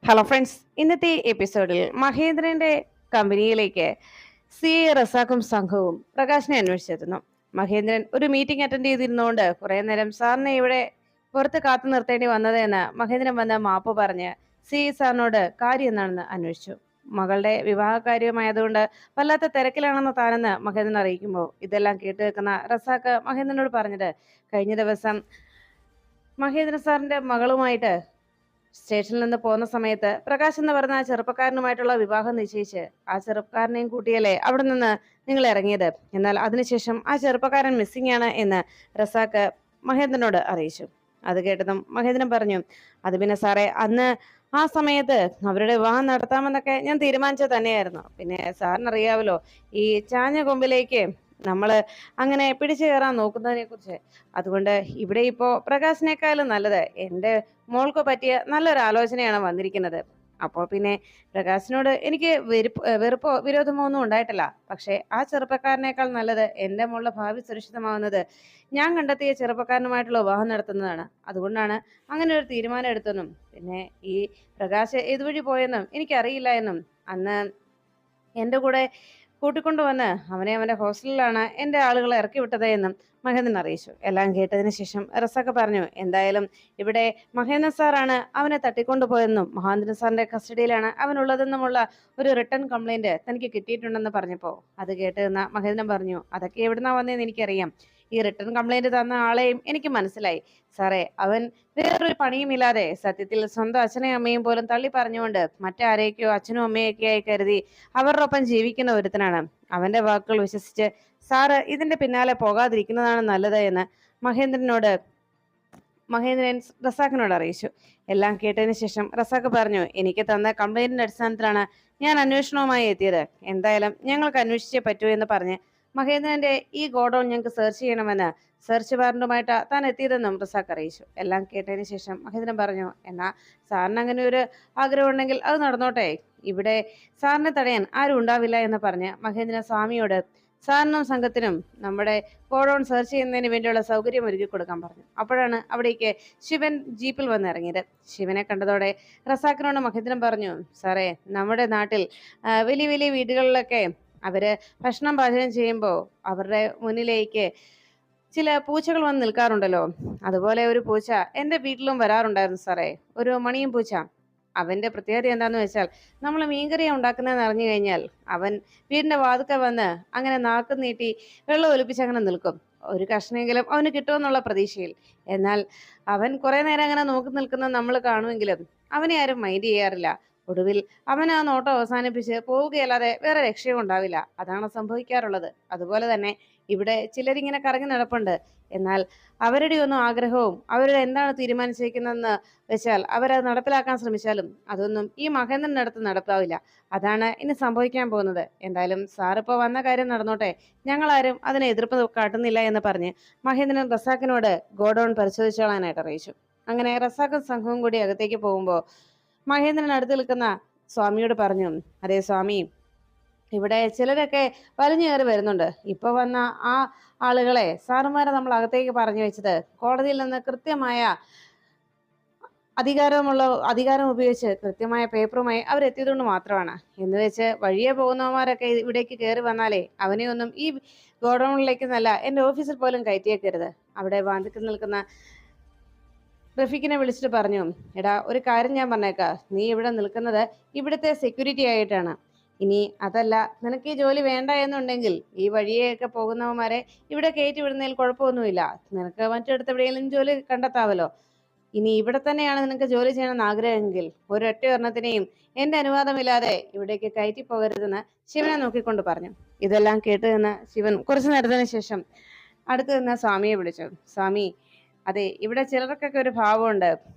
Hello friends, ഇന്നത്തെ എപ്പിസോഡിൽ മഹേന്ദ്രന്റെ കമ്പനിയിലേക്ക് സി എ റസാഖും സംഘവും പ്രകാശിനെ അന്വേഷിച്ചെത്തുന്നു. മഹേന്ദ്രൻ ഒരു മീറ്റിംഗ് അറ്റൻഡ് ചെയ്തിരുന്നുകൊണ്ട് കുറെ നേരം സാറിനെ ഇവിടെ പുറത്ത് കാത്തു നിർത്തേണ്ടി വന്നത് എന്ന് മഹേന്ദ്രൻ വന്ന് മാപ്പ് പറഞ്ഞ് സി സാറിനോട് കാര്യം എന്താണെന്ന് അന്വേഷിച്ചു. മകളുടെ വിവാഹ കാര്യമായതുകൊണ്ട് വല്ലാത്ത തിരക്കിലാണെന്ന് താനെന്ന് മഹേന്ദ്രൻ അറിയിക്കുമ്പോൾ ഇതെല്ലാം കേട്ടു വെക്കുന്ന റസാഖ് മഹേന്ദ്രനോട് പറഞ്ഞത് കഴിഞ്ഞ ദിവസം മഹേന്ദ്രൻ സാറിന്റെ മകളുമായിട്ട് സ്റ്റേഷനിൽ നിന്ന് പോകുന്ന സമയത്ത് പ്രകാശ് എന്ന് പറഞ്ഞ ആ ചെറുപ്പക്കാരനുമായിട്ടുള്ള വിവാഹം നിശ്ചയിച്ച് ആ ചെറുപ്പക്കാരനെയും കൂട്ടിയല്ലേ അവിടെ നിന്ന് നിങ്ങൾ ഇറങ്ങിയത്. എന്നാൽ അതിനുശേഷം ആ ചെറുപ്പക്കാരൻ മിസ്സിംഗ് ആണ് എന്ന് റസാഖ് മഹേന്ദ്രനോട് അറിയിച്ചു. അത് കേട്ടതും മഹേന്ദ്രൻ പറഞ്ഞു, അത് പിന്നെ സാറേ, അന്ന് ആ സമയത്ത് അവരുടെ വിവാഹം നടത്താമെന്നൊക്കെ ഞാൻ തീരുമാനിച്ചത് തന്നെയായിരുന്നു. പിന്നെ സാറിനറിയാവല്ലോ, ഈ ചാഞ്ഞ കൊമ്പിലേക്ക് നമ്മള് അങ്ങനെ പിടിച്ചു കയറാൻ നോക്കുന്നതിനെ കുറിച്ച്. അതുകൊണ്ട് ഇവിടെ ഇപ്പോ പ്രകാശിനേക്കാളും നല്ലത് എൻ്റെ മോൾക്ക് പറ്റിയ നല്ലൊരു ആലോചനയാണ് വന്നിരിക്കുന്നത്. അപ്പോൾ പിന്നെ പ്രകാശിനോട് എനിക്ക് വെറുപ്പോ വിരോധമോ ഒന്നും ഉണ്ടായിട്ടില്ല. പക്ഷെ ആ ചെറുപ്പക്കാരനേക്കാൾ നല്ലത് എൻ്റെ മോളുടെ ഭാവി സുരക്ഷിതമാവുന്നത് ഞാൻ കണ്ടെത്തിയ ചെറുപ്പക്കാരനുമായിട്ടുള്ള വിവാഹം നടത്തുന്നതാണ്. അതുകൊണ്ടാണ് അങ്ങനെ ഒരു തീരുമാനം എടുത്തെന്നും പിന്നെ ഈ പ്രകാശ് ഏതുവഴി പോയെന്നും എനിക്കറിയില്ല എന്നും അന്ന് എൻ്റെ കൂടെ കൂട്ടിക്കൊണ്ടുവന്ന് അവനെ അവന്റെ ഹോസ്റ്റലിലാണ് എൻ്റെ ആളുകളെ ഇറക്കി വിട്ടത് എന്നും മഹേന്ദ്രൻ അറിയിച്ചു. എല്ലാം കേട്ടതിന് ശേഷം റസാഖ് പറഞ്ഞു, എന്തായാലും ഇവിടെ മഹേന്ദ്രൻ സാറാണ് അവനെ തട്ടിക്കൊണ്ടുപോയെന്നും മഹേന്ദ്രൻ സാറിന്റെ കസ്റ്റഡിയിലാണ് അവനുള്ളതെന്നുമുള്ള ഒരു റിട്ടേൺ കംപ്ലൈന്റ് തനിക്ക് കിട്ടിയിട്ടുണ്ടെന്ന് പറഞ്ഞപ്പോൾ അത് കേട്ട് നിന്ന മഹേന്ദ്രൻ പറഞ്ഞു, അതൊക്കെ എവിടുന്നാ വന്നതെന്ന് എനിക്കറിയാം. ഈ റിട്ടേൺ കംപ്ലൈന്റ് തന്ന ആളെയും എനിക്ക് മനസ്സിലായി സാറേ. അവൻ വേറൊരു പണിയുമില്ലാതെ സത്യത്തിൽ സ്വന്തം അച്ഛനെയും അമ്മയും പോലും തള്ളി പറഞ്ഞുകൊണ്ട് മറ്റാരേക്കോ അച്ഛനും അമ്മയൊക്കെയായി കരുതി അവരുടെ ഒപ്പം ജീവിക്കുന്ന ഒരുത്തനാണ്. അവന്റെ വാക്കുകൾ വിശ്വസിച്ച് സാറ് ഇതിന്റെ പിന്നാലെ പോകാതിരിക്കുന്നതാണ് നല്ലത് എന്ന് മഹേന്ദ്രനോട് മഹേന്ദ്രൻ റസാഖിനോട് അറിയിച്ചു. എല്ലാം കേട്ടതിന് ശേഷം റസാഖ് പറഞ്ഞു, എനിക്ക് തന്ന കംപ്ലൈന്റിന്റെ അടിസ്ഥാനത്തിലാണ് ഞാൻ അന്വേഷണവുമായി എത്തിയത്. എന്തായാലും ഞങ്ങൾക്ക് അന്വേഷിച്ചേ പറ്റൂ എന്ന് പറഞ്ഞ് മഹേന്ദ്രന്റെ ഈ ഗോഡൌൺ ഞങ്ങൾക്ക് സെർച്ച് ചെയ്യണമെന്ന് സെർച്ച് വാറന്റുമായിട്ട് താൻ എത്തിയതെന്നും റസാഖ് അറിയിച്ചു. എല്ലാം കേട്ടതിന് ശേഷം മഹേന്ദ്രൻ പറഞ്ഞു, എന്നാ സാറിന് അങ്ങനെ ഒരു ആഗ്രഹം ഉണ്ടെങ്കിൽ അത് നടന്നോട്ടെ. ഇവിടെ സാറിനെ തടയാൻ ആരും ഉണ്ടാവില്ല എന്ന് പറഞ്ഞ് മഹേന്ദ്രൻ സ്വാമിയോട് സാറിനും സംഘത്തിനും നമ്മുടെ ഗോഡൌൺ സെർച്ച് ചെയ്യുന്നതിന് വേണ്ടിയുള്ള സൗകര്യം ഒരുക്കി കൊടുക്കാൻ പറഞ്ഞു. അപ്പോഴാണ് അവിടേക്ക് ശിവൻ ജീപ്പിൽ വന്നിറങ്ങിയത്. ശിവനെ കണ്ടതോടെ റസാഖിനോട് മഹേന്ദ്രൻ പറഞ്ഞു, സാറേ, നമ്മുടെ നാട്ടിൽ വലിയ വലിയ വീടുകളിലൊക്കെ അവര് ഭക്ഷണം പാചകം ചെയ്യുമ്പോൾ അവരുടെ മുന്നിലേക്ക് ചില പൂച്ചകൾ വന്ന് നിൽക്കാറുണ്ടല്ലോ. അതുപോലെ ഒരു പൂച്ച എൻ്റെ വീട്ടിലും വരാറുണ്ടായിരുന്നു സാറേ, ഒരു മണിയും പൂച്ച. അവന്റെ പ്രത്യേകത എന്താന്ന് വെച്ചാൽ നമ്മൾ മീൻകറിയാ ഉണ്ടാക്കുന്നതെന്ന് അറിഞ്ഞു കഴിഞ്ഞാൽ അവൻ വീടിന്റെ വാതുക്കെ വന്ന് അങ്ങനെ നാക്ക് നീട്ടി വെള്ളം ഒലിപ്പിച്ച് അങ്ങനെ നിൽക്കും, ഒരു കഷ്ണമെങ്കിലും അവന് കിട്ടുമെന്നുള്ള പ്രതീക്ഷയിൽ. എന്നാൽ അവൻ കുറെ നേരം അങ്ങനെ നോക്കി നിൽക്കുന്നത് നമ്മൾ കാണുമെങ്കിലും അവനെ ആരും മൈൻഡ് ചെയ്യാറില്ല. ഒടുവിൽ അവൻ ആ നോട്ടം അവസാനിപ്പിച്ച് പോവുകയല്ലാതെ വേറെ രക്ഷയും ഉണ്ടാവില്ല. അതാണ് സംഭവിക്കാറുള്ളത്. അതുപോലെ തന്നെ ഇവിടെ ചിലരിങ്ങനെ കറങ്ങി നടപ്പുണ്ട്. എന്നാൽ അവരുടെ ഒന്നും ആഗ്രഹവും അവരുടെ എന്താണ് തീരുമാനിച്ചിരിക്കുന്നതെന്ന് വെച്ചാൽ അവരത് നടപ്പിലാക്കാൻ ശ്രമിച്ചാലും അതൊന്നും ഈ മഹേന്ദ്രന്റെ അടുത്ത് നടപ്പാവില്ല. അതാണ് ഇനി സംഭവിക്കാൻ പോകുന്നത്. എന്തായാലും സാറിപ്പോ വന്ന കാര്യം നടന്നോട്ടെ, ഞങ്ങളാരും അതിനെ എതിർപ്പ് കാട്ടുന്നില്ല എന്ന് പറഞ്ഞ് മഹേന്ദ്രൻ റസാഖിനോട് ഗോഡൌൺ പരിശോധിച്ചോളാനായിട്ട് അറിയിച്ചു. അങ്ങനെ റസാഖും സംഘവും കൂടി അകത്തേക്ക് പോകുമ്പോൾ മഹേന്ദ്രൻ അടുത്ത് നിൽക്കുന്ന സ്വാമിയോട് പറഞ്ഞു, അതേ സ്വാമി, ഇവിടെ ചിലരൊക്കെ വലിഞ്ഞു കയറി വരുന്നുണ്ട്. ഇപ്പൊ വന്ന ആ ആളുകളെ സാറുമാരെ നമ്മൾ അകത്തേക്ക് പറഞ്ഞു വെച്ചത് കോടതിയിൽ നിന്ന് കൃത്യമായ അധികാരം ഉപയോഗിച്ച് കൃത്യമായ പേപ്പറുമായി അവരെത്തിയതുകൊണ്ട് മാത്രമാണ്. എന്ന് വെച്ച് വഴിയെ പോകുന്നവന്മാരൊക്കെ ഇവിടേക്ക് കയറി വന്നാലേ അവനെ ഒന്നും ഈ ഗോഡൌണിലേക്ക് നല്ല എൻ്റെ ഓഫീസിൽ പോലും കയറ്റിയേക്കരുത്. അവിടെ വാതിക്കൽ നിൽക്കുന്ന റഫീഖിനെ വിളിച്ചിട്ട് പറഞ്ഞു, എടാ, ഒരു കാര്യം ഞാൻ പറഞ്ഞേക്കാം, നീ ഇവിടെ നിൽക്കുന്നത് ഇവിടുത്തെ സെക്യൂരിറ്റി ആയിട്ടാണ്. ഇനി അതല്ല, നിനക്ക് ഈ ജോലി വേണ്ട എന്നുണ്ടെങ്കിൽ ഈ വഴിയൊക്കെ പോകുന്നവന്മാരെ ഇവിടെ കയറ്റി വിടുന്നതിൽ കുഴപ്പമൊന്നുമില്ല. നിനക്ക് മറ്റിടത്ത് എവിടെയെങ്കിലും ജോലി കണ്ടെത്താവല്ലോ. ഇനി ഇവിടെ തന്നെയാണ് നിനക്ക് ജോലി ചെയ്യണമെന്ന് ആഗ്രഹമെങ്കിൽ ഒരൊറ്റ ഒരെണ്ണത്തിനെയും എന്റെ അനുവാദമില്ലാതെ ഇവിടേക്ക് കയറ്റി പോകരുതെന്ന് ശിവനെ നോക്കിക്കൊണ്ട് പറഞ്ഞു. ഇതെല്ലാം കേട്ട് നിന്ന് ശിവൻ കുറച്ചു നേരത്തിന് ശേഷം അടുത്ത് നിന്ന് സ്വാമിയെ വിളിച്ചു. സ്വാമി, അതെ, ഇവിടെ ചിലർക്കൊക്കെ ഒരു ഭാവമുണ്ട്,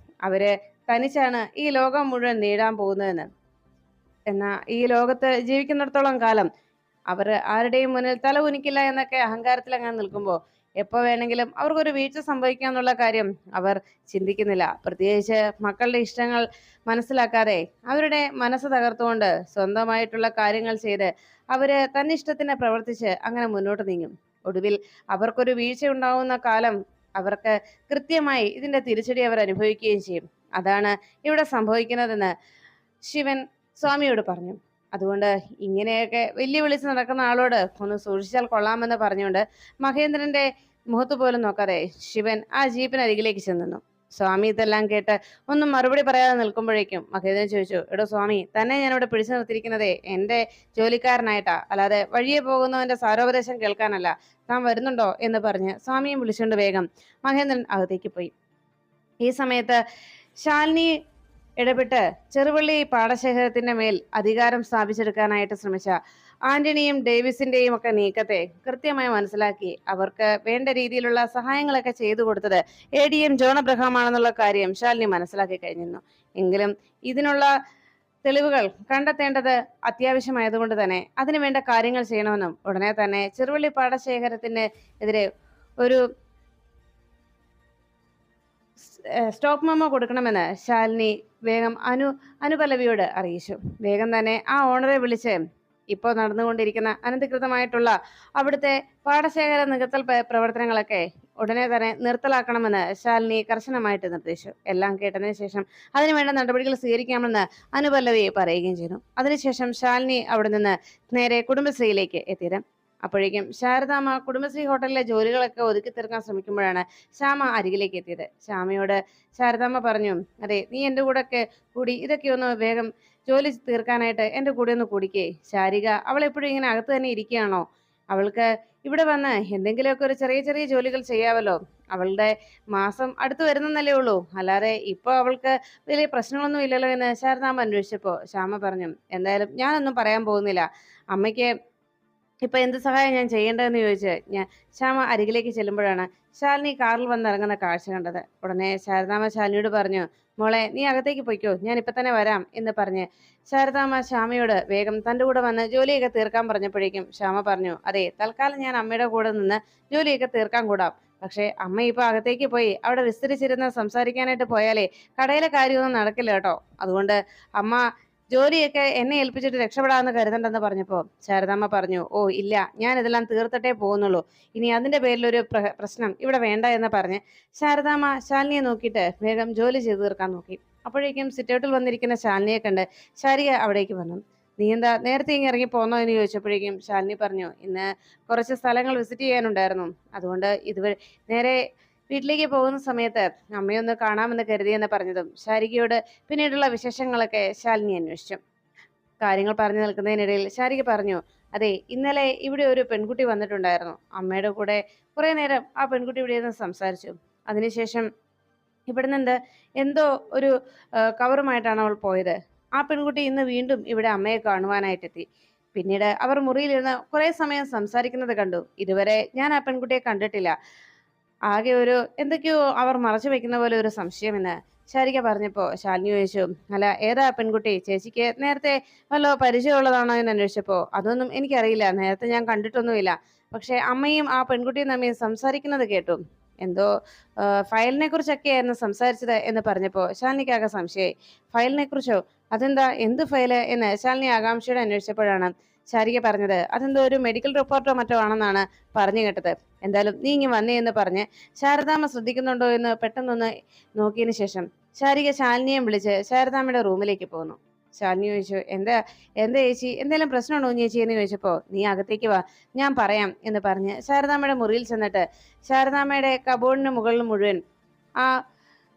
അവര് തനിച്ചാണ് ഈ ലോകം മുഴുവൻ നേടാൻ പോകുന്നതെന്ന്. എന്നാ ഈ ലോകത്ത് ജീവിക്കുന്നിടത്തോളം കാലം അവർ ആരുടെയും മുന്നിൽ തല കുനിക്കില്ല എന്നൊക്കെ അഹങ്കാരത്തിൽ അങ്ങനെ നിൽക്കുമ്പോൾ എപ്പോ വേണമെങ്കിലും അവർക്കൊരു വീഴ്ച സംഭവിക്കാന്നുള്ള കാര്യം അവർ ചിന്തിക്കുന്നില്ല. പ്രത്യേകിച്ച് മക്കളുടെ ഇഷ്ടങ്ങൾ മനസ്സിലാക്കാതെ അവരുടെ മനസ്സ് തകർത്തുകൊണ്ട് സ്വന്തമായിട്ടുള്ള കാര്യങ്ങൾ ചെയ്ത് അവര് തന്നിഷ്ടത്തിന് പ്രവർത്തിച്ച് അങ്ങനെ മുന്നോട്ട് നീങ്ങും. ഒടുവിൽ അവർക്കൊരു വീഴ്ച ഉണ്ടാവുന്ന കാലം അവർക്ക് കൃത്യമായി ഇതിന്റെ തിരിച്ചടി അവർ അനുഭവിക്കുകയും ചെയ്യും. അതാണ് ഇവിടെ സംഭവിക്കുന്നതെന്ന് ശിവൻ സ്വാമിയോട് പറഞ്ഞു. അതുകൊണ്ട് ഇങ്ങനെയൊക്കെ വെല്ലുവിളിച്ച് നടക്കുന്ന ആളോട് ഒന്ന് സൂക്ഷിച്ചാൽ കൊള്ളാമെന്ന് പറഞ്ഞുകൊണ്ട് മഹേന്ദ്രന്റെ മുഖത്ത് പോലും നോക്കാതെ ശിവൻ ആ ജീപ്പിനരികിലേക്ക് ചെന്നു. സ്വാമി ഇതെല്ലാം കേട്ട് ഒന്നും മറുപടി പറയാതെ നിൽക്കുമ്പോഴേക്കും മഹേന്ദ്രൻ ചോദിച്ചു, എടോ സ്വാമി, തന്നെ ഞാനിവിടെ പിടിച്ചു നിർത്തിയിരിക്കുന്നതേ എന്റെ ജോലിക്കാരനായിട്ടാ, അല്ലാതെ വഴിയെ പോകുന്നവന്റെ സാരോപദേശം കേൾക്കാനല്ല. താൻ വരുന്നുണ്ടോ എന്ന് പറഞ്ഞ് സ്വാമിയെ വിളിച്ചുകൊണ്ട് വേഗം മഹേന്ദ്രൻ അകത്തേക്ക് പോയി. ഈ സമയത്ത് ശാലിനി ഇടപെട്ട് ചെറുവള്ളി പാടശേഖരത്തിന്റെ മേൽ അധികാരം സ്ഥാപിച്ചെടുക്കാനായിട്ട് ശ്രമിച്ച ആന്റണിയും ഡേവിസിന്റെയും ഒക്കെ നീക്കത്തെ കൃത്യമായി മനസ്സിലാക്കി അവർക്ക് വേണ്ട രീതിയിലുള്ള സഹായങ്ങളൊക്കെ ചെയ്തു കൊടുത്തത് ADM ജോൺ അബ്രഹാം ആണെന്നുള്ള കാര്യം ശാലിനി മനസ്സിലാക്കി കഴിഞ്ഞിരുന്നു. എങ്കിലും ഇതിനുള്ള തെളിവുകൾ കണ്ടെത്തേണ്ടത് അത്യാവശ്യമായതുകൊണ്ട് തന്നെ അതിനുവേണ്ട കാര്യങ്ങൾ ചെയ്യണമെന്നും ഉടനെ തന്നെ ചെറുവള്ളി പാടശേഖരത്തിന് എതിരെ ഒരു സ്റ്റോപ്പ് മെമ്മോ കൊടുക്കണമെന്ന് ശാലിനി വേഗം അനുപല്ലവിയോട് അറിയിച്ചു. വേഗം തന്നെ ആ ഓണറെ വിളിച്ച് ഇപ്പോൾ നടന്നുകൊണ്ടിരിക്കുന്ന അനധികൃതമായിട്ടുള്ള അവിടുത്തെ പാടശേഖര നികത്തൽ പ്രവർത്തനങ്ങളൊക്കെ ഉടനെ തന്നെ നിർത്തലാക്കണമെന്ന് ശാലിനി കർശനമായിട്ട് നിർദ്ദേശിച്ചു. എല്ലാം കേട്ടതിന് ശേഷം അതിനുവേണ്ട നടപടികൾ സ്വീകരിക്കാമെന്ന് അനുപല്ലവി പറയുകയും ചെയ്തു. അതിനുശേഷം ശാലിനി അവിടെ നിന്ന് നേരെ കുടുംബശ്രീയിലേക്ക് എത്തിയത്. അപ്പോഴേക്കും ശാരദാമ്മ കുടുംബശ്രീ ഹോട്ടലിലെ ജോലികളൊക്കെ ഒതുക്കി തീർക്കാൻ ശ്രമിക്കുമ്പോഴാണ് ശ്യാമ അരികിലേക്ക് എത്തിയത്. ശ്യാമയോട് ശാരദാമ്മ പറഞ്ഞു, അതെ, നീ എൻ്റെ കൂടെ ഒക്കെ കൂടി ഇതൊക്കെ ഒന്ന് വേഗം ജോലി തീർക്കാനായിട്ട് എൻ്റെ കൂടെ ഒന്ന് കൂടിക്കേ. ശാരിക അവൾ എപ്പോഴും ഇങ്ങനെ അകത്ത് തന്നെ ഇരിക്കുകയാണോ? അവൾക്ക് ഇവിടെ വന്ന് എന്തെങ്കിലുമൊക്കെ ഒരു ചെറിയ ചെറിയ ജോലികൾ ചെയ്യാമല്ലോ. അവളുടെ മാസം അടുത്ത് വരുന്നല്ലേ ഉള്ളൂ, അല്ലാതെ ഇപ്പൊ അവൾക്ക് വലിയ പ്രശ്നങ്ങളൊന്നും ഇല്ലല്ലോ എന്ന് ശാരദാമ്മ അന്വേഷിച്ചപ്പോ ശ്യാമ പറഞ്ഞു, എന്തായാലും ഞാനൊന്നും പറയാൻ പോകുന്നില്ല. അമ്മയ്ക്ക് ഇപ്പൊ എന്ത് സഹായം ഞാൻ ചെയ്യേണ്ടതെന്ന് ചോദിച്ച് ശ്യാമ അരികിലേക്ക് ചെല്ലുമ്പോഴാണ് ശാലിനി കാറിൽ വന്നിറങ്ങുന്ന കാഴ്ച കണ്ടത്. ഉടനെ ശാരദാമ്മ ശാലിനിയോട് പറഞ്ഞു, മോളെ, നീ അകത്തേക്ക് പൊയ്ക്കോ, ഞാൻ ഇപ്പൊ തന്നെ വരാം എന്ന് പറഞ്ഞ് ശാരദാമ്മ ശ്യാമയോട് വേഗം തൻ്റെ കൂടെ വന്ന് ജോലിയൊക്കെ തീർക്കാൻ പറഞ്ഞപ്പോഴേക്കും ശ്യാമ പറഞ്ഞു, അതെ, തൽക്കാലം ഞാൻ അമ്മയുടെ കൂടെ നിന്ന് ജോലിയൊക്കെ തീർക്കാൻ കൂടാം. പക്ഷെ അമ്മ ഇപ്പൊ അകത്തേക്ക് പോയി അവിടെ വിസ്തരിച്ചിരുന്ന് സംസാരിക്കാനായിട്ട് പോയാലേ കടയിലെ കാര്യമൊന്നും നടക്കില്ല കേട്ടോ. അതുകൊണ്ട് അമ്മ ജോലിയൊക്കെ എന്നെ ഏൽപ്പിച്ചിട്ട് രക്ഷപ്പെടാമെന്ന് കരുതണ്ടെന്ന് പറഞ്ഞപ്പോ ശാരദാമ്മ പറഞ്ഞു, ഓ ഇല്ല, ഞാൻ ഇതെല്ലാം തീർത്തിട്ടേ പോകുന്നുള്ളൂ. ഇനി അതിന്റെ പേരിലൊരു പ്രശ്നം ഇവിടെ വേണ്ട എന്ന് പറഞ്ഞ് ശാരദാമ്മ ശാലിനിയെ നോക്കിയിട്ട് വേഗം ജോലി ചെയ്തു തീർക്കാൻ നോക്കി. അപ്പോഴേക്കും സിറ്റൗട്ടിൽ വന്നിരിക്കുന്ന ശാലിനിയെ കണ്ട് ശാരിക അവിടേക്ക് വന്നു. നീ എന്താ നേരത്തെ ഇങ്ങനെ ഇറങ്ങി പോന്നോ എന്ന് ചോദിച്ചപ്പോഴേക്കും ശാലിനി പറഞ്ഞു, ഇന്ന് കുറച്ച് സ്ഥലങ്ങൾ വിസിറ്റ് ചെയ്യാനുണ്ടായിരുന്നു, അതുകൊണ്ട് ഇതുവരെ നേരെ വീട്ടിലേക്ക് പോകുന്ന സമയത്ത് അമ്മയൊന്ന് കാണാമെന്ന് കരുതിയെന്ന് പറഞ്ഞതും ശാരികയോട് പിന്നീടുള്ള വിശേഷങ്ങളൊക്കെ ശാലിനി അന്വേഷിച്ചു. കാര്യങ്ങൾ പറഞ്ഞു നിൽക്കുന്നതിനിടയിൽ ശാരിക പറഞ്ഞു, അതെ, ഇന്നലെ ഇവിടെ ഒരു പെൺകുട്ടി വന്നിട്ടുണ്ടായിരുന്നു. അമ്മയുടെ കൂടെ കുറെ നേരം ആ പെൺകുട്ടി ഇവിടെ നിന്ന് സംസാരിച്ചു. അതിനുശേഷം ഇവിടെ നിന്ന് എന്തോ ഒരു കവറുമായിട്ടാണ് അവൾ പോയത്. ആ പെൺകുട്ടി ഇന്ന് വീണ്ടും ഇവിടെ അമ്മയെ കാണുവാനായിട്ടെത്തി. പിന്നീട് അവർ മുറിയിലിരുന്ന് കുറെ സമയം സംസാരിക്കുന്നത് കണ്ടു. ഇതുവരെ ഞാൻ ആ പെൺകുട്ടിയെ കണ്ടിട്ടില്ല. ആകെ ഒരു എന്തൊക്കെയോ അവർ മറച്ചു വെക്കുന്ന പോലെ ഒരു സംശയമെന്ന് ശാരിക പറഞ്ഞപ്പോ ശാലിനി ചോദിച്ചു, അല്ല, ഏതാ പെൺകുട്ടി? ചേച്ചിക്ക് നേരത്തെ വല്ലോ പരിചയമുള്ളതാണോ എന്ന് അന്വേഷിച്ചപ്പോ അതൊന്നും എനിക്കറിയില്ല, നേരത്തെ ഞാൻ കണ്ടിട്ടൊന്നുമില്ല. പക്ഷെ അമ്മയും ആ പെൺകുട്ടിയും തമ്മിൽ സംസാരിക്കുന്നത് കേട്ടു. എന്തോ ഫയലിനെ കുറിച്ചൊക്കെയായിരുന്നു സംസാരിച്ചത് എന്ന് പറഞ്ഞപ്പോ ശാലിനിക്കാകെ സംശയമായി. ഫയലിനെ കുറിച്ചോ? അതെന്താ, എന്ത് ഫയല് എന്ന് ശാലിനി ആകാംക്ഷയോടെ അന്വേഷിച്ചപ്പോഴാണ് ശാരിക പറഞ്ഞത്, അതെന്തോ ഒരു മെഡിക്കൽ റിപ്പോർട്ടോ മറ്റോ ആണെന്നാണ് പറഞ്ഞു കേട്ടത്. എന്തായാലും നീ ഇങ്ങ് വന്നേ എന്ന് പറഞ്ഞ് ശാരദാമ്മ ശ്രദ്ധിക്കുന്നുണ്ടോ എന്ന് പെട്ടെന്നൊന്ന് നോക്കിയതിന് ശേഷം ശാരിക ശാലിനിയെ വിളിച്ച് ശാരദാമ്മയുടെ റൂമിലേക്ക് പോന്നു. ശാലിനി ചോദിച്ചു, എന്താ എന്താ ചേച്ചി, എന്തെങ്കിലും പ്രശ്നമുണ്ടോ ചേച്ചി എന്ന് ചോദിച്ചപ്പോ നീ അകത്തേക്ക് വാ, ഞാൻ പറയാം എന്ന് പറഞ്ഞ് ശാരദാമ്മയുടെ മുറിയിൽ ചെന്നിട്ട് ശാരദാമ്മയുടെ കബോർഡിന് മുകളിൽ മുഴുവൻ ആ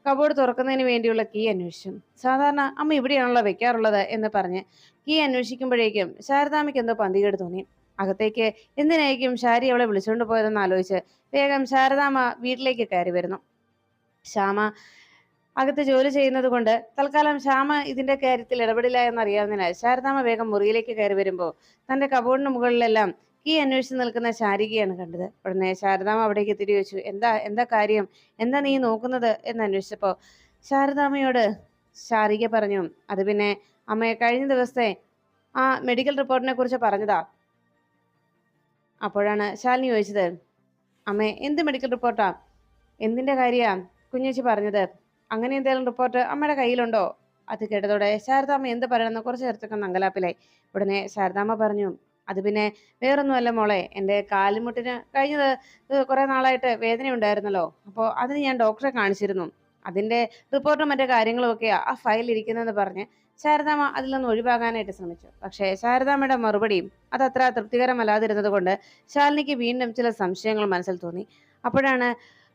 കബോർഡ് തുറക്കുന്നതിന് വേണ്ടിയുള്ള കീ അന്വേഷിച്ചു. സാധാരണ അമ്മ ഇവിടെയാണല്ലോ വെക്കാറുള്ളത് എന്ന് പറഞ്ഞ് കീ അന്വേഷിക്കുമ്പോഴേക്കും ശാരദാമ്മയ്ക്ക് എന്തോ പന്തികേട് തോന്നി. അകത്തേക്ക് എന്തിനായിരിക്കും ശാരി അവളെ വിളിച്ചുകൊണ്ട് പോയതെന്ന് ആലോചിച്ച് വേഗം ശാരദാമ്മ വീട്ടിലേക്ക് കയറി വരുന്നു. ശ്യാമ അകത്ത് ജോലി ചെയ്യുന്നത് കൊണ്ട് തൽക്കാലം ശ്യാമ ഇതിന്റെ കാര്യത്തിൽ ഇടപെടില്ല എന്നറിയാവുന്നതിനാൽ ശാരദാമ്മ വേഗം മുറിയിലേക്ക് കയറി വരുമ്പോൾ തന്റെ കബോർഡിന് മുകളിലെല്ലാം കീ അന്വേഷിച്ച് നിൽക്കുന്ന ശാരികയാണ് കണ്ടത്. ഉടനെ ശാരദാമ്മ അവിടേക്ക് എത്തിരി ചോദിച്ചു, എന്താ എന്താ കാര്യം, എന്താ നീ നോക്കുന്നത് എന്ന് അന്വേഷിച്ചപ്പോ ശാരദാമ്മയോട് ശാരിക പറഞ്ഞു, അത് പിന്നെ അമ്മയെ കഴിഞ്ഞ ദിവസത്തെ ആ മെഡിക്കൽ റിപ്പോർട്ടിനെ കുറിച്ച് പറഞ്ഞതാ. അപ്പോഴാണ് ശാലിനി ചോദിച്ചത്, അമ്മേ, എന്ത് മെഡിക്കൽ റിപ്പോർട്ടാ, എന്തിന്റെ കാര്യാ കുഞ്ഞേച്ചി പറഞ്ഞത്? അങ്ങനെ എന്തെങ്കിലും റിപ്പോർട്ട് അമ്മയുടെ കയ്യിലുണ്ടോ? അത് കേട്ടതോടെ ശാരദാമ്മ എന്ത് പറയണമെന്ന് കുറച്ച് നേരത്തേക്ക് അങ്കലാപ്പിലായി. ഉടനെ ശാരദാമ്മ പറഞ്ഞു, അത് പിന്നെ വേറൊന്നുമല്ല മോളെ, എൻ്റെ കാൽമുട്ടിന് കഴിഞ്ഞത് കുറെ നാളായിട്ട് വേദന ഉണ്ടായിരുന്നല്ലോ, അപ്പോൾ അതിന് ഞാൻ ഡോക്ടറെ കാണിച്ചിരുന്നു. അതിന്റെ റിപ്പോർട്ടും മറ്റു കാര്യങ്ങളും ഒക്കെയാ ആ ഫയലിൽ ഇരിക്കുന്നതെന്ന് പറഞ്ഞ് ശാരദാമ്മ അതിൽ നിന്ന് ഒഴിവാകാനായിട്ട് ശ്രമിച്ചു. പക്ഷേ ശാരദാമ്മയുടെ മറുപടിയും അതത്ര തൃപ്തികരമല്ലാതിരുന്നത് കൊണ്ട് ശാലിനിക്ക് വീണ്ടും ചില സംശയങ്ങൾ മനസ്സിൽ തോന്നി. അപ്പോഴാണ്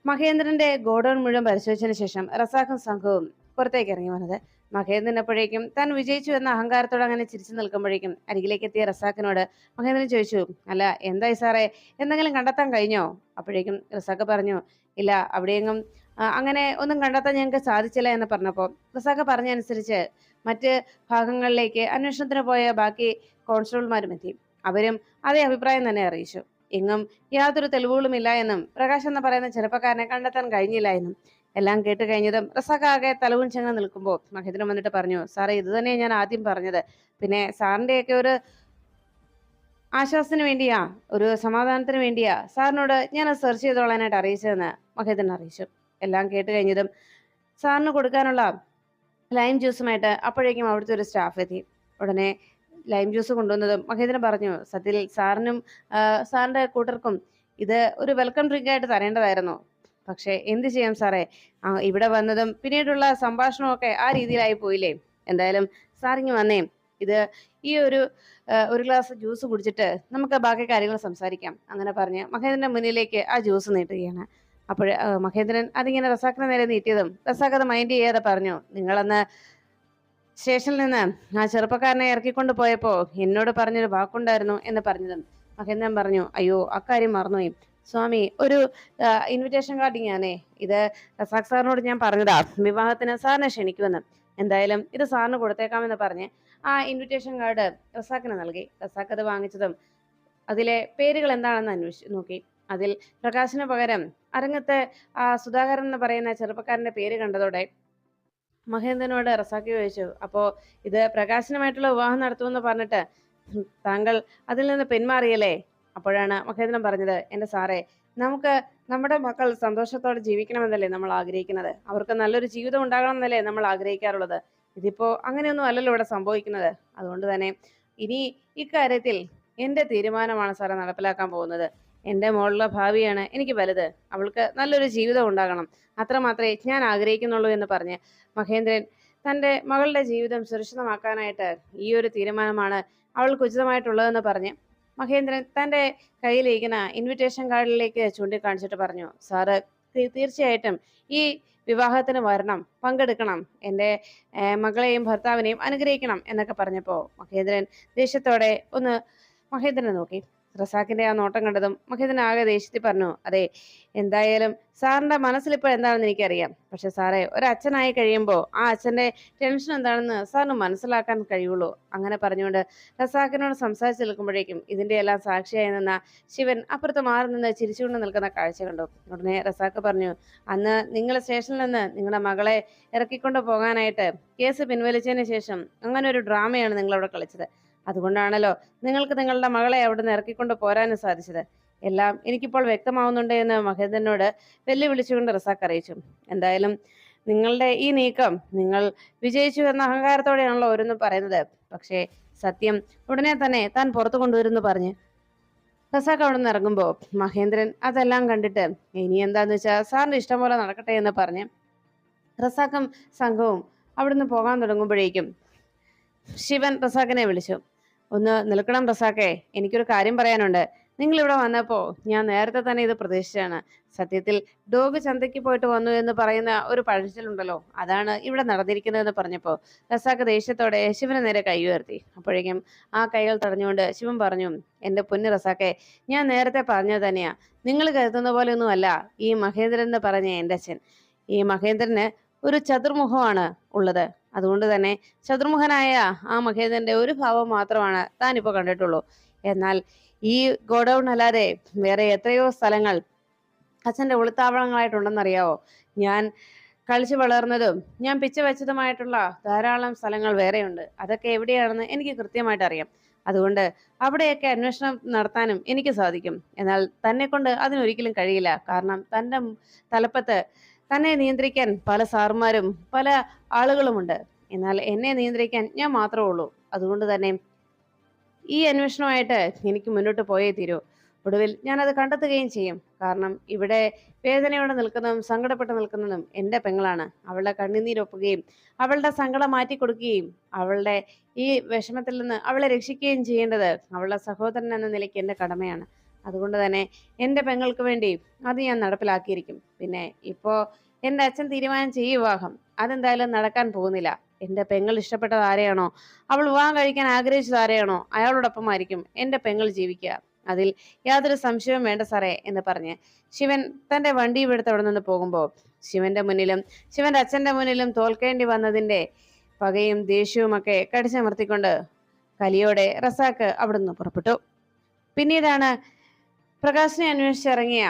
മഹേന്ദ്രന്റെ ഗോഡൌൺ മുഴുവൻ പരിശോധിച്ചതിന് ശേഷം റസാഖും സംഘവും പുറത്തേക്ക് ഇറങ്ങി വന്നത്. മഹേന്ദ്രൻ അപ്പോഴേക്കും താൻ വിജയിച്ചു എന്ന അഹങ്കാരത്തോടെ അങ്ങനെ ചിരിച്ചു നിൽക്കുമ്പോഴേക്കും അരികിലേക്ക് എത്തിയ റസാഖിനോട് മഹേന്ദ്രൻ ചോദിച്ചു, അല്ല എന്തായി സാറേ, എന്തെങ്കിലും കണ്ടെത്താൻ കഴിഞ്ഞോ? അപ്പോഴേക്കും റസാഖ് പറഞ്ഞു, ഇല്ല, അവിടെയെങ്ങും അങ്ങനെ ഒന്നും കണ്ടെത്താൻ ഞങ്ങൾക്ക് സാധിച്ചില്ല എന്ന് പറഞ്ഞപ്പോൾ റസാഖ് പറഞ്ഞനുസരിച്ച് മറ്റ് ഭാഗങ്ങളിലേക്ക് അന്വേഷണത്തിന് പോയ ബാക്കി കോൺസ്റ്റബിൾമാരും എത്തി. അവരും അതേ അഭിപ്രായം തന്നെ അറിയിച്ചു. എങ്ങും യാതൊരു തെളിവുകളുമില്ല എന്നും പ്രകാശ് എന്ന് പറയുന്ന ചെറുപ്പക്കാരനെ കണ്ടെത്താൻ കഴിഞ്ഞില്ല എന്നും. എല്ലാം കേട്ട് കഴിഞ്ഞതും റസാഖ് ആകെ തലകുനിച്ചങ്ങ് നിൽക്കുമ്പോൾ മഹേന്ദ്രൻ വന്നിട്ട് പറഞ്ഞു, സാറേ, ഇത് തന്നെ ഞാൻ ആദ്യം പറഞ്ഞത്. പിന്നെ സാറിന്റെയൊക്കെ ഒരു ആശ്വാസത്തിന് വേണ്ടിയാ, ഒരു സമാധാനത്തിന് വേണ്ടിയാ സാറിനോട് ഞാൻ അത് സെർച്ച് ചെയ്തോളാനായിട്ട് അറിയിച്ചതെന്ന് മഹേന്ദ്രൻ അറിയിച്ചു. എല്ലാം കേട്ട് കഴിഞ്ഞതും സാറിന് കൊടുക്കാനുള്ള ലൈം ജ്യൂസുമായിട്ട് അപ്പോഴേക്കും അവിടുത്തെ ഒരു സ്റ്റാഫ് എത്തി. ഉടനെ ലൈം ജ്യൂസ് കൊണ്ടുവന്നതും മഹേന്ദ്രൻ പറഞ്ഞു, സത്യത്തിൽ സാറിനും സാറിന്റെ കൂട്ടർക്കും ഇത് ഒരു വെൽക്കം ഡ്രിങ്ക് ആയിട്ട് തരേണ്ടതായിരുന്നു. പക്ഷെ എന്ത് ചെയ്യാം സാറേ, ഇവിടെ വന്നതും പിന്നീടുള്ള സംഭാഷണവും ഒക്കെ ആ രീതിയിലായി പോയില്ലേ. എന്തായാലും സാറിങ്ങ് വന്നേ, ഇത് ഈ ഒരു ഗ്ലാസ് ജ്യൂസ് കുടിച്ചിട്ട് നമുക്ക് ബാക്കി കാര്യങ്ങൾ സംസാരിക്കാം. അങ്ങനെ പറഞ്ഞ് മഹേന്ദ്രന്റെ മുന്നിലേക്ക് ആ ജ്യൂസ് നീട്ടുകയാണ്. അപ്പോഴ് മഹേന്ദ്രൻ അതിങ്ങനെ റസാഖിന് നേരെ നീട്ടിയതും റസാഖ് അത് മൈൻഡ് ചെയ്യാതെ പറഞ്ഞു, നിങ്ങളന്ന് സ്റ്റേഷനിൽ നിന്ന് ആ ചെറുപ്പക്കാരനെ ഇറക്കിക്കൊണ്ട് പോയപ്പോ എന്നോട് പറഞ്ഞൊരു വാക്കുണ്ടായിരുന്നു എന്ന് പറഞ്ഞതും മഹേന്ദ്രൻ പറഞ്ഞു, അയ്യോ, അക്കാര്യം മറന്നുപോയി സ്വാമി, ഒരു ഇൻവിറ്റേഷൻ കാർഡ് ഞാനേ, ഇത് റസാഖ് സാറിനോട് ഞാൻ പറഞ്ഞതാ, വിവാഹത്തിന് സാറിനെ ക്ഷണിക്കുമെന്ന്. എന്തായാലും ഇത് സാറിന് കൊടുത്തേക്കാമെന്ന് പറഞ്ഞ് ആ ഇൻവിറ്റേഷൻ കാർഡ് റസാഖിന് നൽകി. റസാഖ് അത് വാങ്ങിച്ചതും അതിലെ പേരുകൾ എന്താണെന്ന് അന്വേഷിച്ചു നോക്കി. അതിൽ പ്രകാശിന് പകരം അരങ്ങത്ത് ആ സുധാകരൻ എന്ന് പറയുന്ന ചെറുപ്പക്കാരന്റെ പേര് കണ്ടതോടെ മഹേന്ദ്രനോട് റസാഖ് ചോദിച്ചു, അപ്പോ ഇത് പ്രകാശനുമായിട്ടുള്ള വിവാഹം നടത്തുമെന്ന് പറഞ്ഞിട്ട് താങ്കൾ അതിൽ നിന്ന് പിന്മാറിയല്ലേ? അപ്പോഴാണ് മഹേന്ദ്രൻ പറഞ്ഞത്, എന്റെ സാറേ, നമുക്ക് നമ്മുടെ മക്കൾ സന്തോഷത്തോടെ ജീവിക്കണമെന്നല്ലേ നമ്മൾ ആഗ്രഹിക്കുന്നത്. അവർക്ക് നല്ലൊരു ജീവിതം ഉണ്ടാകണം എന്നല്ലേ നമ്മൾ ആഗ്രഹിക്കാറുള്ളത്. ഇതിപ്പോ അങ്ങനെയൊന്നും അല്ലല്ലോ ഇവിടെ സംഭവിക്കുന്നത്. അതുകൊണ്ട് തന്നെ ഇനി ഇക്കാര്യത്തിൽ എന്റെ തീരുമാനമാണ് സാറേ നടപ്പിലാക്കാൻ പോകുന്നത്. എന്റെ മോളുടെ ഭാവിയാണ് എനിക്ക് വലുത്. അവൾക്ക് നല്ലൊരു ജീവിതം ഉണ്ടാകണം, അത്ര മാത്രമേ ഞാൻ ആഗ്രഹിക്കുന്നുള്ളൂ എന്ന് പറഞ്ഞ് മഹേന്ദ്രൻ തന്റെ മകളുടെ ജീവിതം സുരക്ഷിതമാക്കാനായിട്ട് ഈ ഒരു തീരുമാനമാണ് അവൾക്ക് ഉചിതമായിട്ടുള്ളതെന്ന് പറഞ്ഞ് മഹേന്ദ്രൻ തന്റെ കയ്യിലിരിക്കുന്ന ഇൻവിറ്റേഷൻ കാർഡിലേക്ക് ചൂണ്ടിക്കാണിച്ചിട്ട് പറഞ്ഞു, സാറ് തീർച്ചയായിട്ടും ഈ വിവാഹത്തിന് വരണം, പങ്കെടുക്കണം, എൻ്റെ മകളെയും ഭർത്താവിനെയും അനുഗ്രഹിക്കണം എന്നൊക്കെ പറഞ്ഞപ്പോ മഹേന്ദ്രൻ ദേഷ്യത്തോടെ ഒന്ന് മഹേന്ദ്രനെ നോക്കി. റസാഖിന്റെ ആ നോട്ടം കണ്ടതും മഹേന്ദ്രൻ ആകെ ദേഷ്യത്തിൽ പറഞ്ഞു, അതെ, എന്തായാലും സാറിന്റെ മനസ്സിലിപ്പോൾ എന്താണെന്ന് എനിക്കറിയാം. പക്ഷെ സാറേ, ഒരച്ഛനായി കഴിയുമ്പോൾ ആ അച്ഛന്റെ ടെൻഷൻ എന്താണെന്ന് സാറിന് മനസ്സിലാക്കാൻ കഴിയുള്ളൂ. അങ്ങനെ പറഞ്ഞുകൊണ്ട് റസാഖിനോട് സംസാരിച്ചു നിൽക്കുമ്പോഴേക്കും ഇതിന്റെ എല്ലാം സാക്ഷിയായി നിന്ന ശിവൻ അപ്പുറത്ത് മാറി നിന്ന് ചിരിച്ചുകൊണ്ട് നിൽക്കുന്ന കാഴ്ച കണ്ടു. ഉടനെ റസാഖ് പറഞ്ഞു, അന്ന് നിങ്ങൾ സ്റ്റേഷനിൽ നിന്ന് നിങ്ങളുടെ മകളെ ഇറക്കിക്കൊണ്ട് പോകാനായിട്ട് കേസ് പിൻവലിച്ചതിന് ശേഷം അങ്ങനെ ഒരു ഡ്രാമയാണ് നിങ്ങൾ അവിടെ കളിച്ചത്. അതുകൊണ്ടാണല്ലോ നിങ്ങൾക്ക് നിങ്ങളുടെ മകളെ അവിടുന്ന് ഇറക്കിക്കൊണ്ട് പോരാനും സാധിച്ചത്. എല്ലാം എനിക്കിപ്പോൾ വ്യക്തമാവുന്നുണ്ട് എന്ന് മഹേന്ദ്രനോട് വെല്ലുവിളിച്ചുകൊണ്ട് റസാഖ് അറിയിച്ചു. എന്തായാലും നിങ്ങളുടെ ഈ നീക്കം നിങ്ങൾ വിജയിച്ചു എന്ന അഹങ്കാരത്തോടെയാണല്ലോ ഓരോന്നും പറയുന്നത്. പക്ഷേ സത്യം ഉടനെ തന്നെ താൻ പുറത്തു കൊണ്ടുവരുമെന്ന് പറഞ്ഞ് റസാഖ് അവിടെ നിന്ന് ഇറങ്ങുമ്പോ മഹേന്ദ്രൻ അതെല്ലാം കണ്ടിട്ട് ഇനി എന്താന്ന് വെച്ചാൽ സാറിന്റെ ഇഷ്ടം പോലെ നടക്കട്ടെ എന്ന് പറഞ്ഞ് റസാഖും സംഘവും അവിടുന്ന് പോകാൻ തുടങ്ങുമ്പോഴേക്കും ശിവൻ റസാഖിനെ വിളിച്ചു. ഒന്ന് നിൽക്കണം റസാഖെ, എനിക്കൊരു കാര്യം പറയാനുണ്ട്. നിങ്ങൾ ഇവിടെ വന്നപ്പോ ഞാൻ നേരത്തെ തന്നെ ഇത് പ്രതീക്ഷിച്ചാണ്. സത്യത്തിൽ ഡോഗ് ചന്തയ്ക്ക് പോയിട്ട് വന്നു എന്ന് പറയുന്ന ഒരു പഴഞ്ചൊല്ലുണ്ടല്ലോ, അതാണ് ഇവിടെ നടന്നിരിക്കുന്നതെന്ന് പറഞ്ഞപ്പോ റസാഖ് ദേഷ്യത്തോടെ ശിവന് നേരെ കൈ ഉയർത്തി. അപ്പോഴേക്കും ആ കൈകൾ തടഞ്ഞുകൊണ്ട് ശിവൻ പറഞ്ഞു, എന്റെ പൊന്ന് റസാഖെ, ഞാൻ നേരത്തെ പറഞ്ഞത് തന്നെയാ, നിങ്ങൾ കരുതുന്ന പോലെ ഒന്നുമല്ല ഈ മഹേന്ദ്രൻ എന്ന് പറഞ്ഞ എന്റെ അച്ഛൻ. ഈ മഹേന്ദ്രന് ഒരു ചതുർമുഖമാണ് ഉള്ളത്. അതുകൊണ്ട് തന്നെ ചതുർമുഖനായ ആ മഹേന്ദ്രന്റെ ഒരു ഭാവം മാത്രമാണ് താൻ ഇപ്പൊ കണ്ടിട്ടുള്ളൂ. എന്നാൽ ഈ ഗോഡൌൺ അല്ലാതെ വേറെ എത്രയോ സ്ഥലങ്ങൾ അച്ഛന്റെ ഒളിത്താവളങ്ങളായിട്ടുണ്ടെന്നറിയാവോ? ഞാൻ കളിച്ചു വളർന്നതും ഞാൻ പിച്ച വെച്ചതുമായിട്ടുള്ള ധാരാളം സ്ഥലങ്ങൾ വേറെയുണ്ട്. അതൊക്കെ എവിടെയാണെന്ന് എനിക്ക് കൃത്യമായിട്ട് അറിയാം. അതുകൊണ്ട് അവിടെയൊക്കെ അന്വേഷണം നടത്താനും എനിക്ക് സാധിക്കും. എന്നാൽ തന്നെ കൊണ്ട് അതിനൊരിക്കലും കഴിയില്ല. കാരണം തന്റെ തലപ്പത്ത് തന്നെ നിയന്ത്രിക്കാൻ പല സാറുമാരും പല ആളുകളുമുണ്ട്. എന്നാൽ എന്നെ നിയന്ത്രിക്കാൻ ഞാൻ മാത്രമേ ഉള്ളൂ. അതുകൊണ്ട് തന്നെ ഈ അന്വേഷണമായിട്ട് എനിക്ക് മുന്നോട്ട് പോയേ തീരൂ. ഒടുവിൽ ഞാനത് കണ്ടെത്തുകയും ചെയ്യും. കാരണം ഇവിടെ വേദനയോടെ നിൽക്കുന്നതും സങ്കടപ്പെട്ട് നിൽക്കുന്നതും എൻ്റെ പെങ്ങളാണ്. അവളുടെ കണ്ണുനീരൊപ്പുകയും അവളുടെ സങ്കടം മാറ്റിക്കൊടുക്കുകയും അവളുടെ ഈ വിഷമത്തിൽ നിന്ന് അവളെ രക്ഷിക്കുകയും ചെയ്യേണ്ടത് അവളുടെ സഹോദരൻ എന്ന നിലയ്ക്ക് എൻ്റെ കടമയാണ്. അതുകൊണ്ട് തന്നെ എൻ്റെ പെങ്ങൾക്ക് വേണ്ടി അത് ഞാൻ നടപ്പിലാക്കിയിരിക്കും. പിന്നെ ഇപ്പോ എൻ്റെ അച്ഛൻ തീരുമാനം ചെയ്യും വിവാഹം. അതെന്തായാലും നടക്കാൻ പോകുന്നില്ല. എൻ്റെ പെങ്ങൾ ഇഷ്ടപ്പെട്ടത് ആരെയാണോ, അവൾ വിവാഹം കഴിക്കാൻ ആഗ്രഹിച്ചത് ആരെയാണോ അയാളോടൊപ്പമായിരിക്കും എൻ്റെ പെങ്ങൾ ജീവിക്കുക. അതിൽ യാതൊരു സംശയവും വേണ്ട സാറേ എന്ന് പറഞ്ഞ് ശിവൻ തന്റെ വണ്ടി എടുത്ത് അവിടെ നിന്ന് പോകുമ്പോൾ ശിവന്റെ മുന്നിലും ശിവന്റെ അച്ഛന്റെ മുന്നിലും തോൽക്കേണ്ടി വന്നതിന്റെ പകയും ദേഷ്യവും ഒക്കെ കടിച്ചമർത്തിക്കൊണ്ട് കലിയോടെ റസാക്ക് അവിടുന്ന് പുറപ്പെട്ടു. പിന്നീടാണ് പ്രകാശിനെ അന്വേഷിച്ചിറങ്ങിയ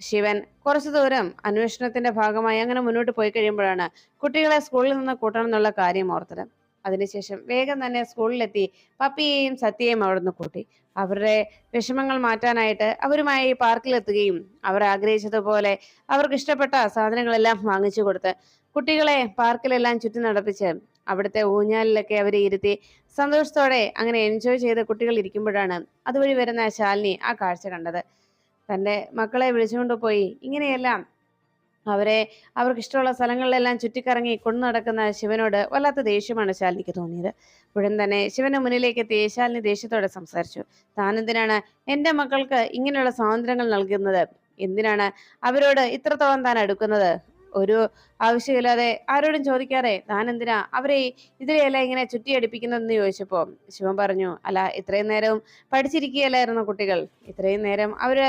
ശിവൻ കുറച്ചു ദൂരം അന്വേഷണത്തിന്റെ ഭാഗമായി അങ്ങനെ മുന്നോട്ട് പോയി കഴിയുമ്പോഴാണ് കുട്ടികളെ സ്കൂളിൽ നിന്ന് കൂട്ടണം എന്നുള്ള കാര്യം ഓർത്തത്. അതിനുശേഷം വേഗം തന്നെ സ്കൂളിലെത്തി പപ്പിയെയും സത്യയെയും അവിടുന്ന് കൂട്ടി അവരുടെ വിഷമങ്ങൾ മാറ്റാനായിട്ട് അവരുമായി പാർക്കിലെത്തുകയും അവർ ആഗ്രഹിച്ചതുപോലെ അവർക്ക് ഇഷ്ടപ്പെട്ട സാധനങ്ങളെല്ലാം വാങ്ങിച്ചു കൊടുത്ത് കുട്ടികളെ പാർക്കിലെല്ലാം ചുറ്റി നടപ്പിച്ച് അവിടുത്തെ ഊഞ്ഞാലിലൊക്കെ അവരെ ഇരുത്തി സന്തോഷത്തോടെ അങ്ങനെ എൻജോയ് ചെയ്ത് കുട്ടികൾ ഇരിക്കുമ്പോഴാണ് അതുവഴി വരുന്ന ശാലിനി ആ കാഴ്ച കണ്ടത്. തന്റെ മക്കളെ വിളിച്ചുകൊണ്ട് പോയി ഇങ്ങനെയെല്ലാം അവരെ അവർക്ക് ഇഷ്ടമുള്ള സ്ഥലങ്ങളിലെല്ലാം ചുറ്റിക്കറങ്ങി കൊണ്ടു നടക്കുന്ന ശിവനോട് വല്ലാത്ത ദേഷ്യമാണ് ശാലിനിക്ക് തോന്നിയത്. ഉടൻ തന്നെ ശിവന്റെ മുന്നിലേക്ക് എത്തി ശാലിനി ദേഷ്യത്തോടെ സംസാരിച്ചു. താൻ എന്തിനാണ് എൻ്റെ മക്കൾക്ക് ഇങ്ങനെയുള്ള സ്വാതന്ത്ര്യങ്ങൾ നൽകുന്നത്? എന്തിനാണ് അവരോട് ഇത്രത്തോളം താൻ അടുക്കുന്നത്? ഒരു ആവശ്യമില്ലാതെ ആരോടും ചോദിക്കാതെ താൻ എന്തിനാ അവരെ ഇതിലെല്ലാം ഇങ്ങനെ ചുറ്റിയടിപ്പിക്കുന്നതെന്ന് ചോദിച്ചപ്പോ ശിവൻ പറഞ്ഞു, അല്ല ഇത്രയും നേരവും പഠിച്ചിരിക്കുകയല്ലായിരുന്നു കുട്ടികൾ. ഇത്രയും നേരം അവര്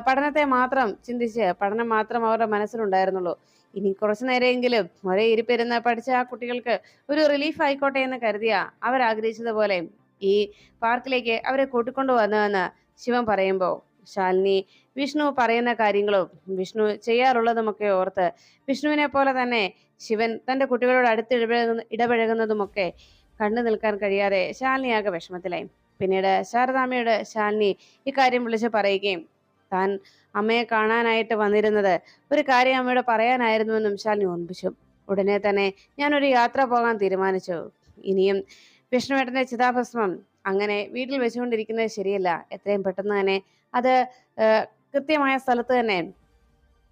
പഠനത്തെ മാത്രം ചിന്തിച്ച് പഠനം മാത്രം അവരുടെ മനസ്സിലുണ്ടായിരുന്നുള്ളൂ. ഇനി കുറച്ചു നേരമെങ്കിലും ഒരേ ഇരിപ്പിരുന്ന് പഠിച്ച ആ കുട്ടികൾക്ക് ഒരു റിലീഫ് ആയിക്കോട്ടെ എന്ന് കരുതിയ അവരാഗ്രഹിച്ചതുപോലെ ഈ പാർക്കിലേക്ക് അവരെ കൂട്ടിക്കൊണ്ടു വന്നുവെന്ന് ശിവൻ പറയുമ്പോൾ ശാലിനി വിഷ്ണു പറയുന്ന കാര്യങ്ങളും വിഷ്ണു ചെയ്യാറുള്ളതുമൊക്കെ ഓർത്ത് വിഷ്ണുവിനെ പോലെ തന്നെ ശിവൻ തന്റെ കുട്ടികളോട് അടുത്ത് ഇടപഴകുന്നതുമൊക്കെ കണ്ടു നിൽക്കാൻ കഴിയാതെ ശാലിനി ആകെ വിഷമത്തിലായി. പിന്നീട് ശാരദാമ്മയോട് ശാലിനി ഇക്കാര്യം വിളിച്ച് പറയുകയും താൻ അമ്മയെ കാണാനായിട്ട് വന്നിരുന്നത് ഒരു കാര്യം അമ്മയോട് പറയാനായിരുന്നുവെന്നും ശാലിനി ഓർമ്മിപ്പിച്ചു. ഉടനെ തന്നെ ഞാനൊരു യാത്ര പോകാൻ തീരുമാനിച്ചു. ഇനിയും വിഷ്ണുവേട്ടന്റെ ചിതാഭസ്മം അങ്ങനെ വീട്ടിൽ വെച്ചുകൊണ്ടിരിക്കുന്നത് ശരിയല്ല. എത്രയും പെട്ടെന്ന് തന്നെ അത് കൃത്യമായ സ്ഥലത്ത് തന്നെ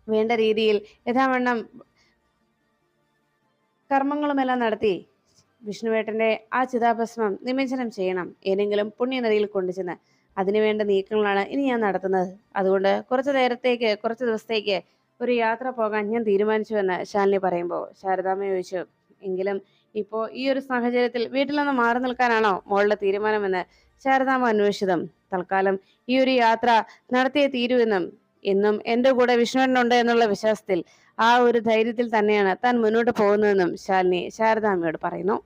വേണ്ട രീതിയിൽ യഥാവണ്ണം കർമ്മങ്ങളുമെല്ലാം നടത്തി വിഷ്ണുവേട്ടന്റെ ആ ചിതാഭസ്മം നിമജ്ജനം ചെയ്യണം. ഏതെങ്കിലും പുണ്യനദിയിൽ കൊണ്ടുചെന്ന് അതിനുവേണ്ട നീക്കങ്ങളാണ് ഇനി ഞാൻ നടത്തുന്നത്. അതുകൊണ്ട് കുറച്ച് ദിവസത്തേക്ക് ഒരു യാത്ര പോകാൻ ഞാൻ തീരുമാനിച്ചുവെന്ന് ശാലിനി പറയുമ്പോൾ ശാരദാമ്മ ചോദിച്ചു, എങ്കിലും ഇപ്പോ ഈ ഒരു സാഹചര്യത്തിൽ വീട്ടിൽ നിന്ന് മാറി നിൽക്കാനാണോ മോളുടെ തീരുമാനമെന്ന് ശാരദാമ്മ അന്വേഷിച്ചതും തൽക്കാലം ഈ ഒരു യാത്ര നടത്തിയേ തീരുവെന്നും എന്നും എൻ്റെ കൂടെ വിഷ്ണുവേട്ടനുണ്ട് എന്നുള്ള വിശ്വാസത്തിൽ ആ ഒരു ധൈര്യത്തിൽ തന്നെയാണ് താൻ മുന്നോട്ട് പോകുന്നതെന്നും ശാലിനി ശാരദാമ്മയോട് പറയുന്നു.